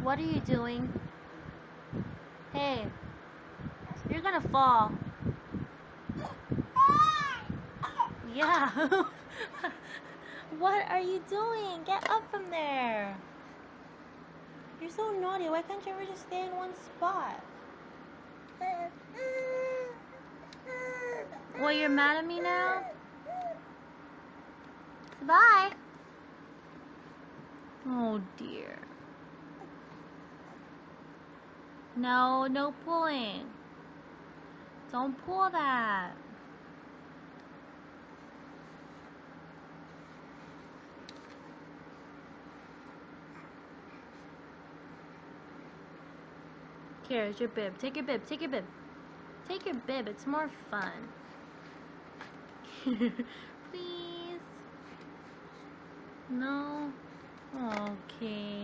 What are you doing? Hey, you're gonna fall. Yeah. What are you doing? Get up from there. You're so naughty. Why can't you ever just stay in one spot? Well, you're mad at me now? Bye. Oh, dear. No, no pulling. Don't pull that. Here's your bib. Take your bib. Take your bib. Take your bib. It's more fun. Please. No? Okay.